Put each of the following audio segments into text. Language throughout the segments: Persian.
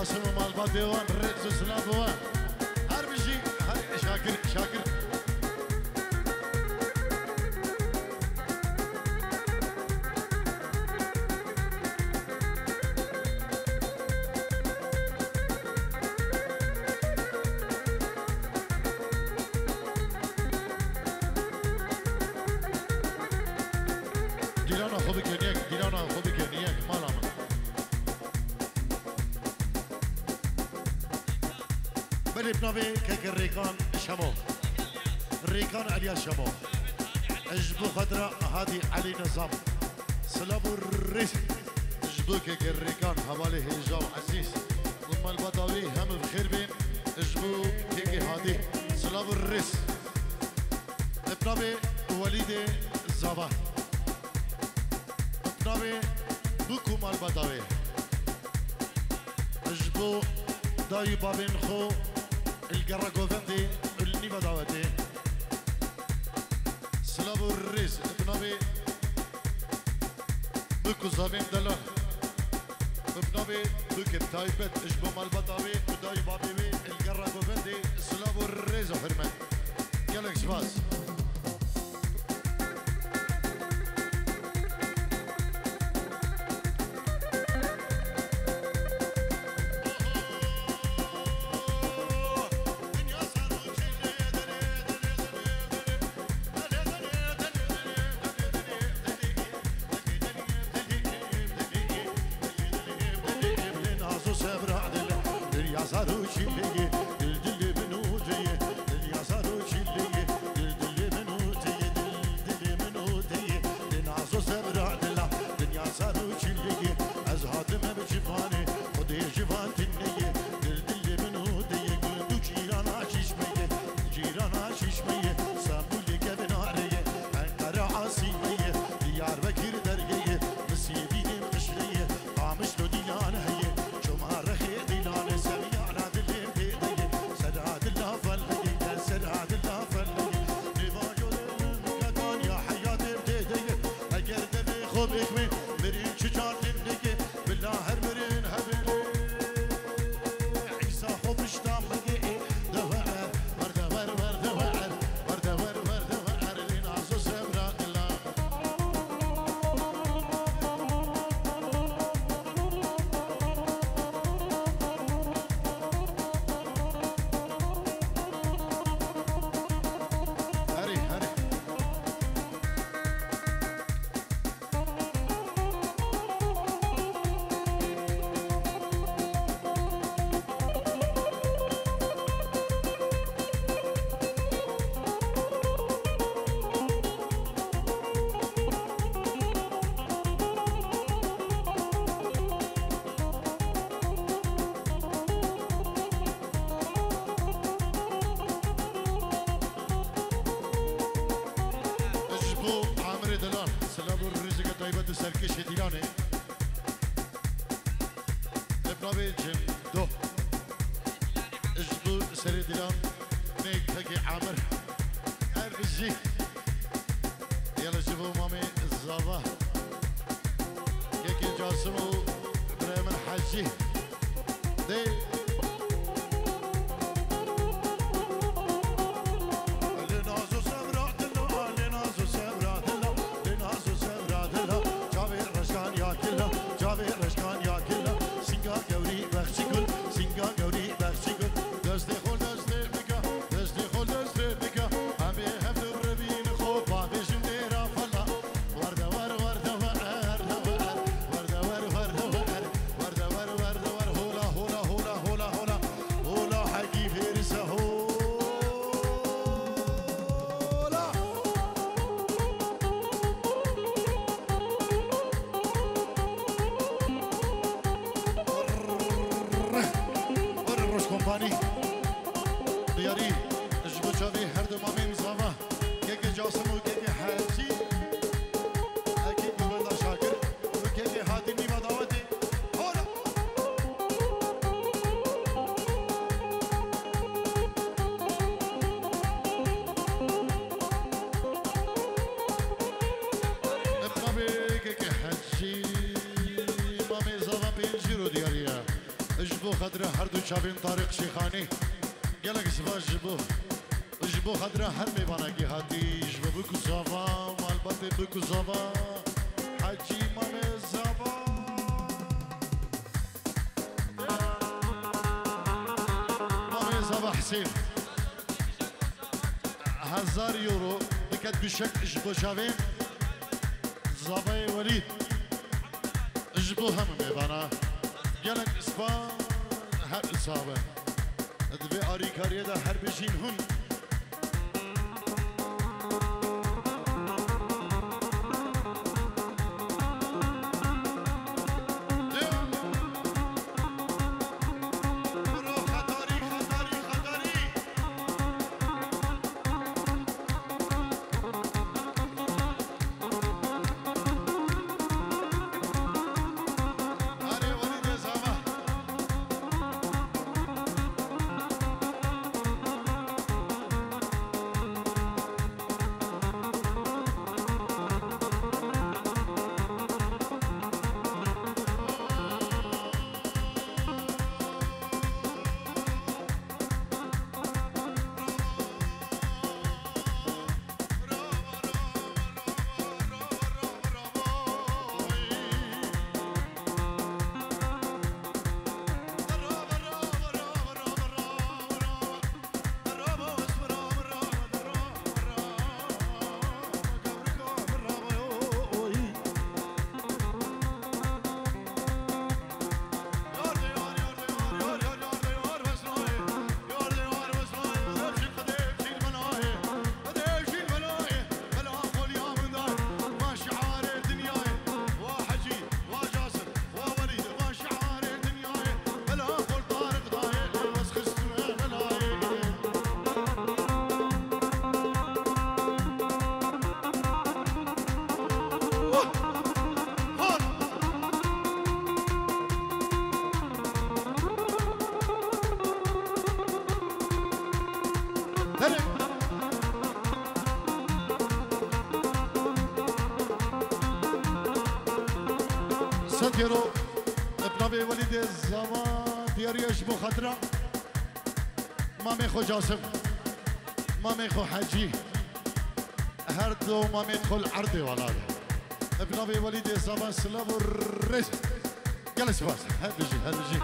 جاسم مالبات ديوان رئيس سلابوان هر بشي هر شاكر گیرانا خوبی کنیک مالا من بلی بنابی که ریکان شمو ریکان علی شمو اجبو خدرا هادی علی نظام سلام الرئيس اجبو که ریکان حوالی هجام عزیز ضم البطاوی هم بخير بين اجبو که هادی سلام الرئيس بنابی ولید زابا بنابی بوکو مال بطاوی اجبو داي بابين خو القرا كوفندي النيفا دعوتي سلام الرئيس بنابي بوكو زابين دلان بنابي بوكو تايبت اجبو مال بطاوي وداي بابي القرا كوفندي سلام الرئيس وحرمان يالك سباس شابين طارق شيخاني قالك زفاج جبو خضرا هرمي باناكي هاتي جبو بكو زافا مالباتي بكو زافا حجي مال زافا مال زافا حسين 1000 يورو بكت بشك جبو شابين زافاي وليد جبو هم ميبانا قالك اسبان هر اصابه دبي اري كاريه ده هر بجين هن سنتيرو بنابي وليد الزمان دياريش بو خضرا مامي خو جاسم مامي خو حجي هردو مامي خو العرضي ولاده بنابي وليد الزمان سلام الرزق جلس باس هدجي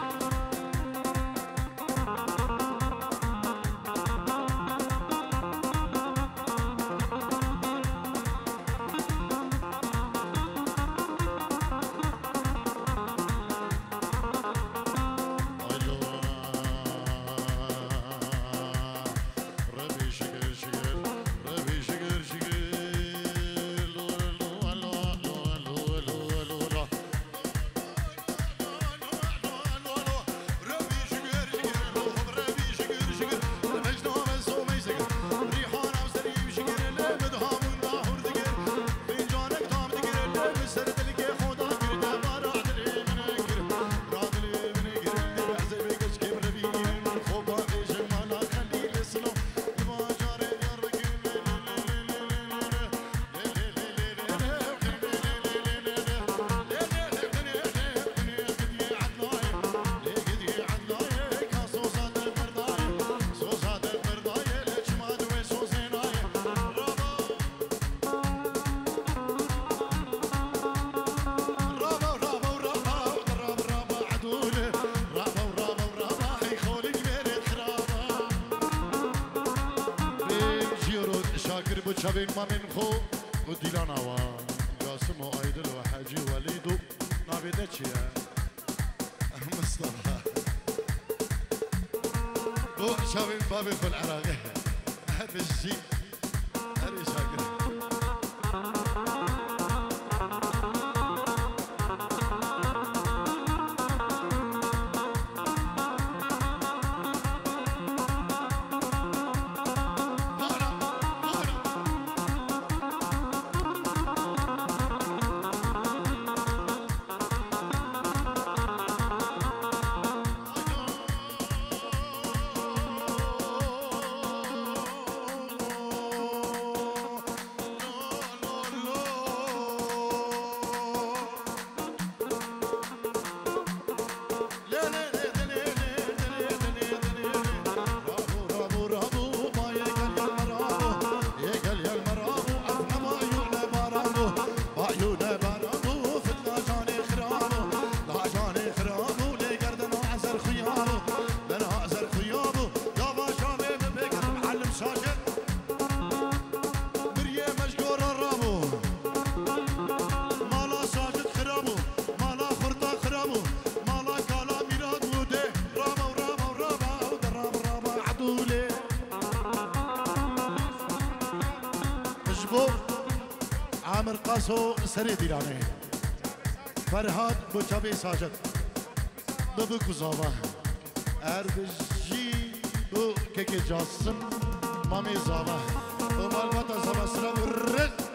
شابين ما من خو وديلانا وقاسم وأيدل وحاجي وليدو نابيدتش يا مصطفى هو شابين بابي في العراق هذا الشيء هذا شاكر اجبو عامر قاسو سري ديراني فرهاد بوچابي ساجد ببو كوزاوا اربجي بو كيكي جاسم مامي زاوا ومالباتا زاوا سلام الرد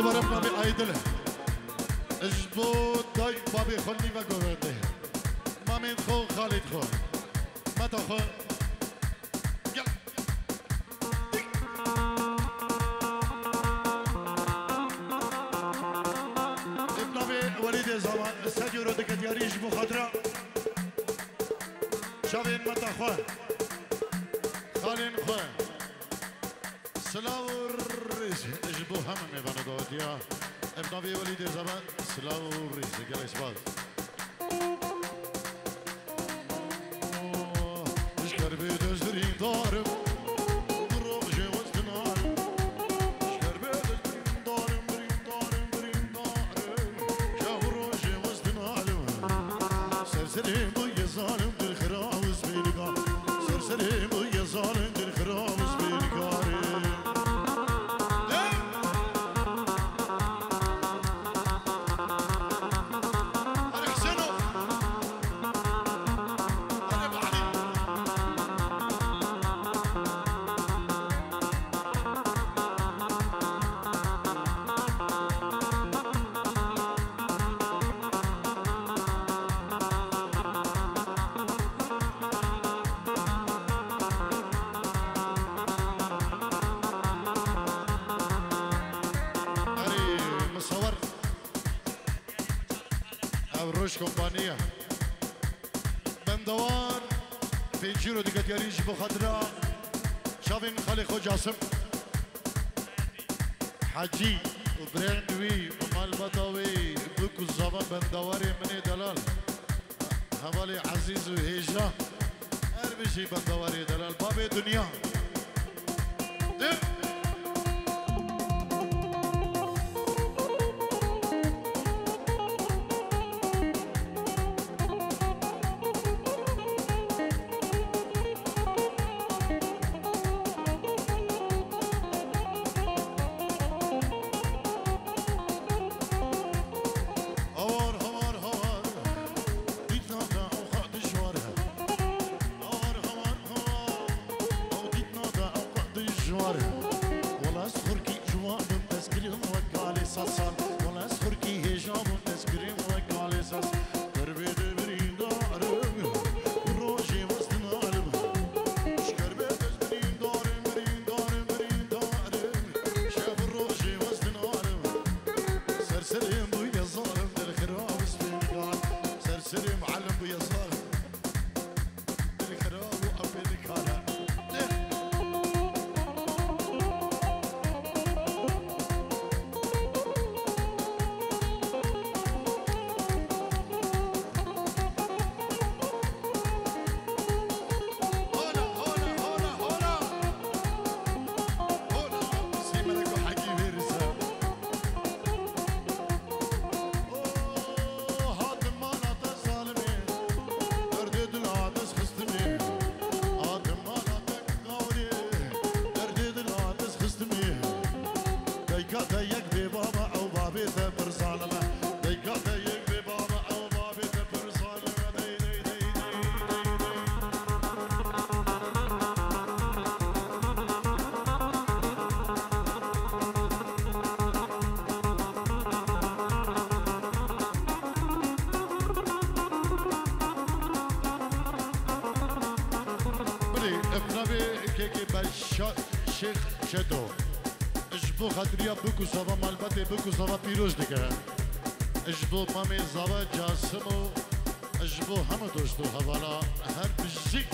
ضربنا بأيدله اجبود داي بابي خلني وقوته مامين خو خالد خو متى خو يلا ابن ابي وليد زمان استديو ردك دياري اجبو خضراء شافين متى خو خالين خو سلاور اجبو هم میبانه دادیا ابن ابی ولید زمان سلاو ریز گل اسباد اشکر به دزدری دارم برو جوز دنارم اشکر به دزدری دارم بریم دارم جورو جوز دنارم سرسریم و یه ظالم دل خراوز بینگار سرسریم و یه ظالم دل خراوز بینگار روش كومبانية بندوار فينجيرو دي قدياريش بخضرا شافين خالي خو جاسم حجي وبراندوي ومال بطاوي بوكو الزمان بندواري مني دلال حوالي عزيز وهيجا ارمشي بندواري دلال بابي دنيا دايك ببابا بابي ثبر ظالمة ديكات يكبي بابا أو بابي ثبر ظالمة دي دي دي دي بلي ابنبي كيكي بشا شيخ شدو اجبو خاطريا بكو صبا مالباتي بكو صبا بيروز دكه اجبو مامي زبا جاسمو اجبو همه دوستو حوالا هر بجی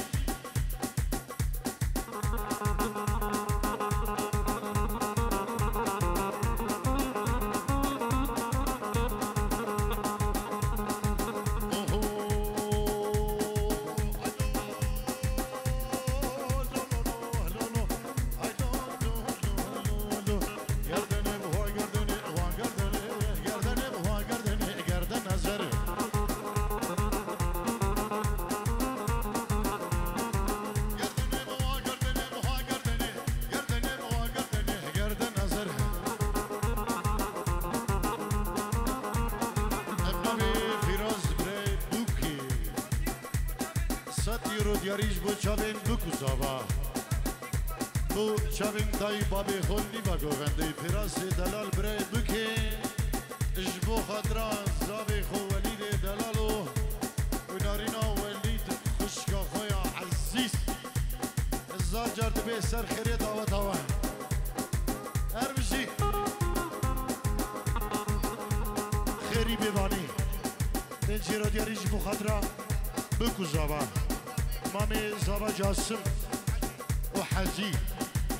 دیاریش بو چاوین بکو زاوا بو چاوین دای بابی خون نیبا گوونده فراس دلال برای بکی اجبو خاطران زاوی خو ولید دلالو و نارینا ولید خوشکا خویا عزیز ازار جارد به سر خیری دعوت آوه هر بشی خیری بیوانی دنچی را دیاریش بو خاطران بکو زاوا مامي زبا جاسم وحزي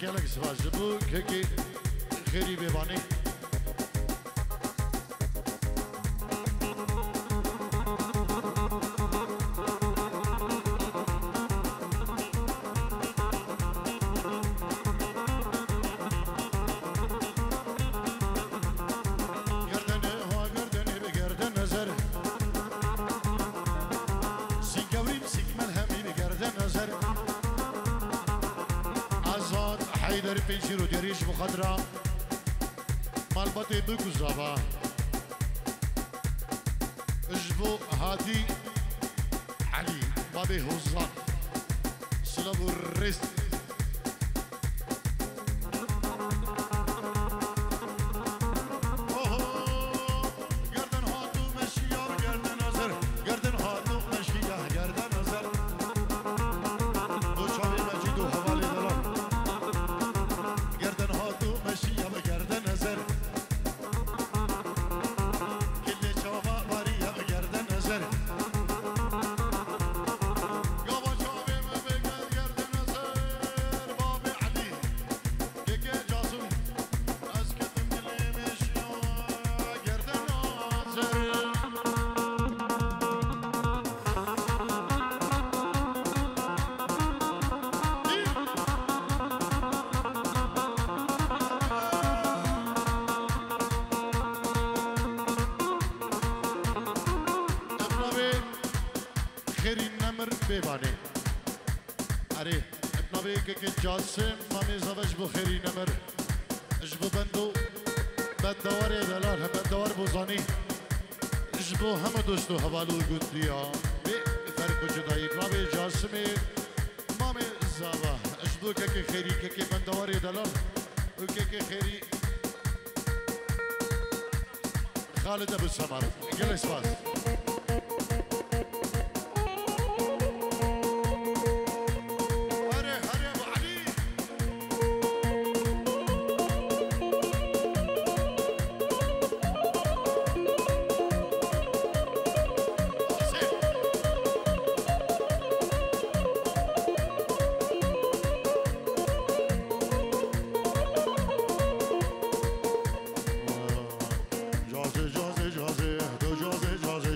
قالك زبا زبو كيكي خيري بيباني پیشی رو دیاریش مخدرا مالباتی بکو زابا اجبو هادی علی بابی حوزان سلام الرس بيباني أري ابن كي جاسم مامي زواج بخيري نمر اجبو بندو بدوار دلال بدوار بوزاني اجبو هم دوستو حوالو گندیا بي فرق جداي ابن جاسم مامي زوا اجبو كي خيري كي بدوار دلال وكي خيري خالد ابو سمر جلس باز جازه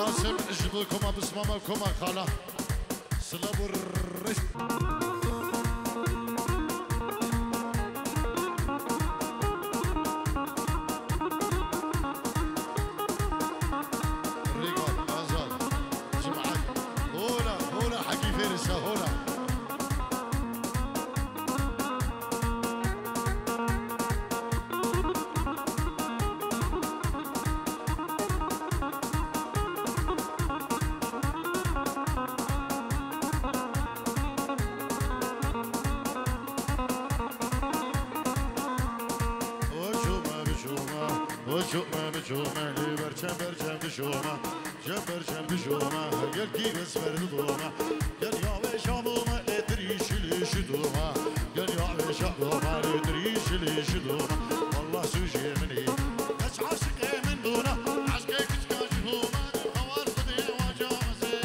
مراسم اجبكم بصمامكم خلا صلاب الرش ريقال ازال جمعة هولا حكي فارسة هولا بشومة برشم بشومة برشم بشومة قال كي اسفر دومة قال يا وشامومة ادريش ليش دومة قال يا وشامومة ادريش ليش دومة والله سوجي مني بس عاشق من دونه عاشقك كشكومة خوار خدي وجامزي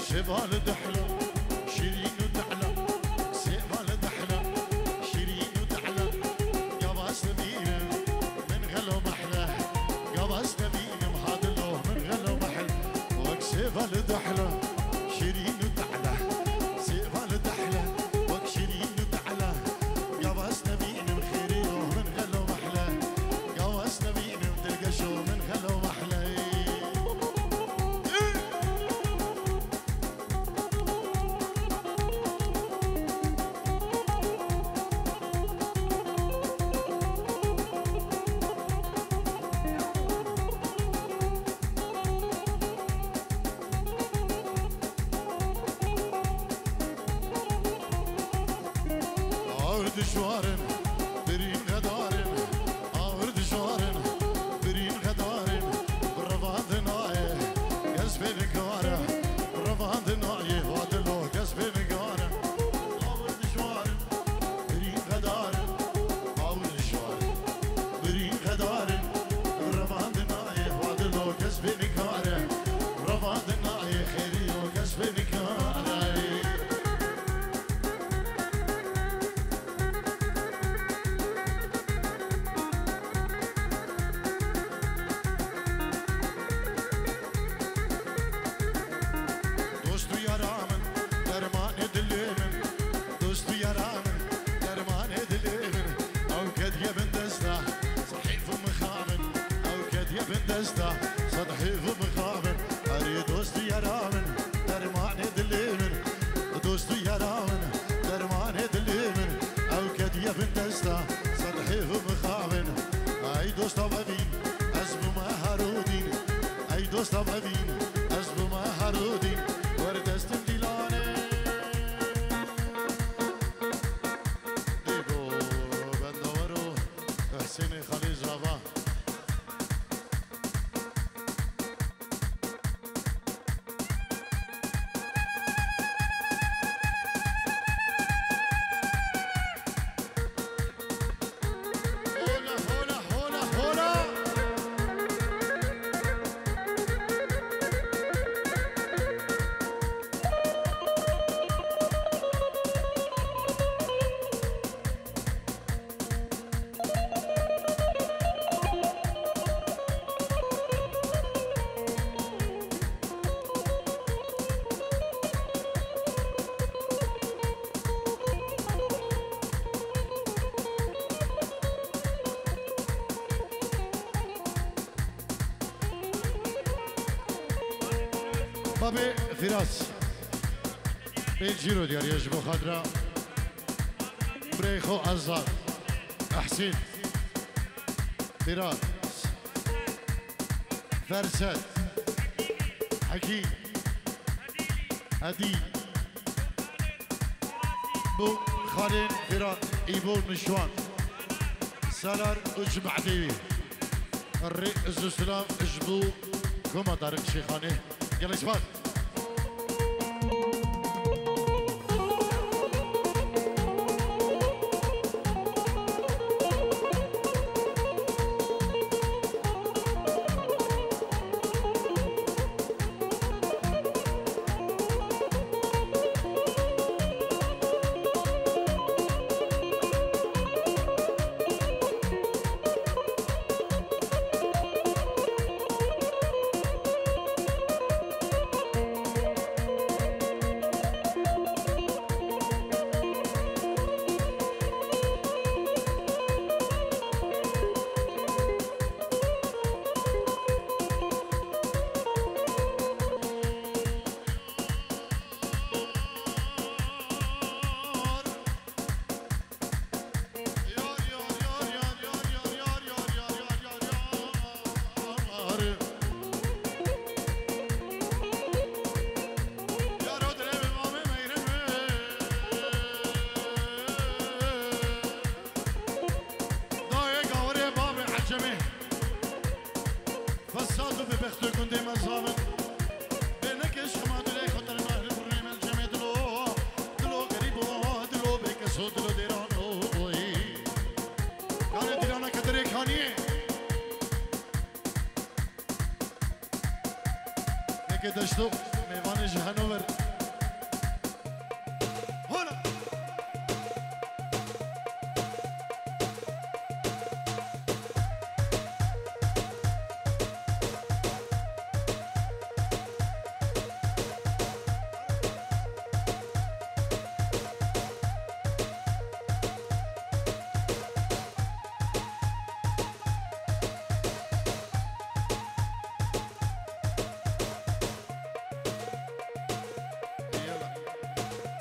سيبها دحلة شيرين ودحلة سيبها دحلة شيرين ودحلة يابا سمينة من غلو محلة يابا سمينة محاضلو من غلو محل وك سيبها دحلة شيرين ودحلة سيبها دحلة وك شيرين ودحلة يابا سمينة مخيرينو من غلو محلة يابا سمينة مدرقشو من غلو محلة دشوارن برين غدارن آور دشوارن برين غدارن رفاض نايه قصف نقاره رفاض نايه وادلو قصف نقاره آور دشوارن برين غدارن آور دشوارن برين غدارن رفاض نايه وادلو قصف نقاره رفاض نايه خيري وقصف نقاره دستا سطحي في مقابل أري دوستي يا رامن درماني دليمن دوستي يا رامن درماني دليمن أو كدية في دستا سطحي في مقابل أي دوستا ببين أزبو ما هارودين أي دوستا ببين أزبو ما هارودين وردستم ديلاني ديبو بندورو حسيني خليج غابا بابي فراس بيجيرو ديال يجبو خضرا بريخو أزار أحسين فراس فرسات حكيم هدي بو خالين فراس إيبو نشوان سالار أجمع ديوي الرئيس السلام اجبو كما طارق شيخاني يلا شباب دشتو ميوان جهنوبر هنا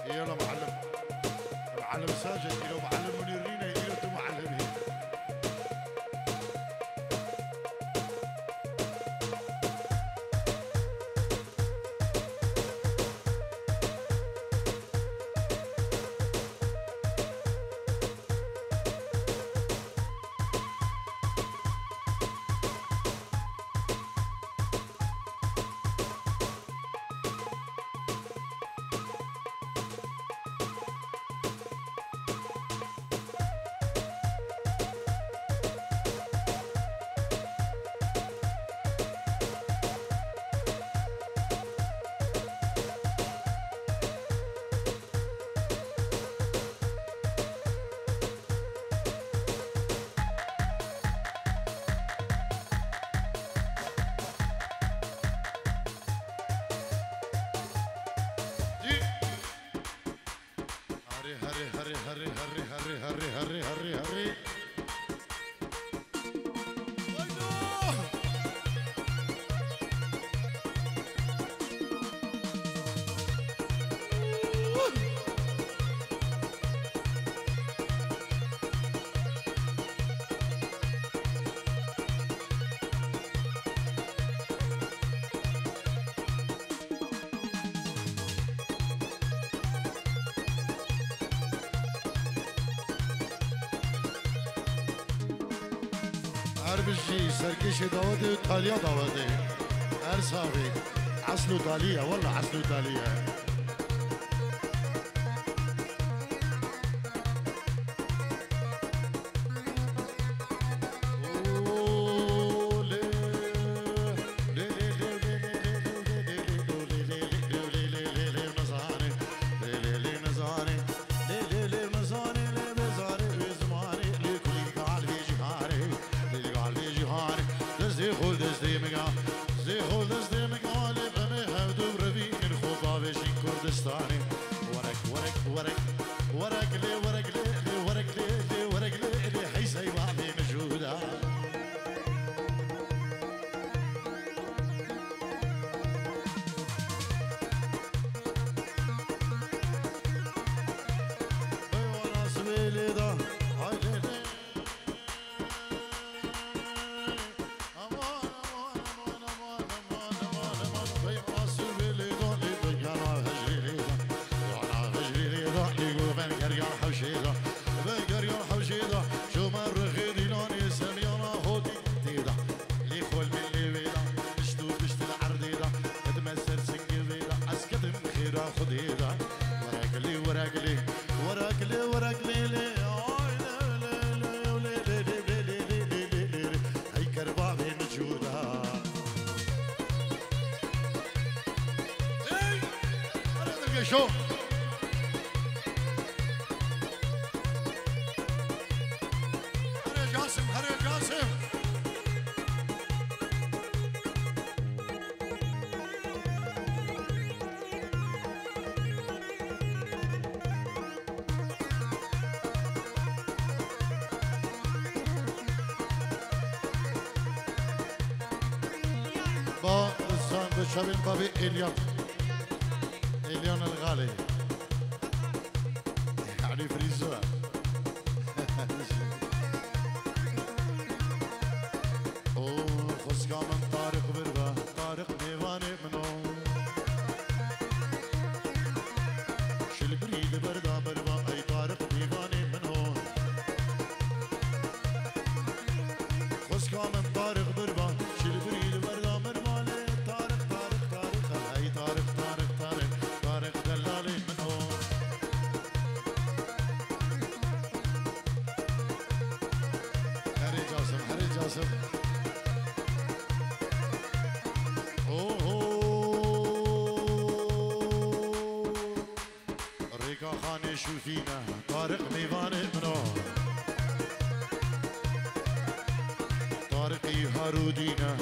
يلا معلم معلم ساجد يلو معلم منيرين يلو انتم معلمين بجي سركش داودي وطاليا داودي هر صافي عسلو طاليا والله عسلو طاليا شو هري جاسم هري جاسم با ساندویچ بابی ایلیان اليون الغالي يعني فريزوها خسكا من طارق بربا طارق ميواني منو شل بريد بردا بربا اي طارق ميواني منو خسكا من طارق بربا شل بريد بردا مرمالي طارق طارق طارق اي طارق طارق طارق طارق دلالي منو هري جاسم هري جاسم ريكا خاني شوفينا طارق ميواني منو طارقي هارودينا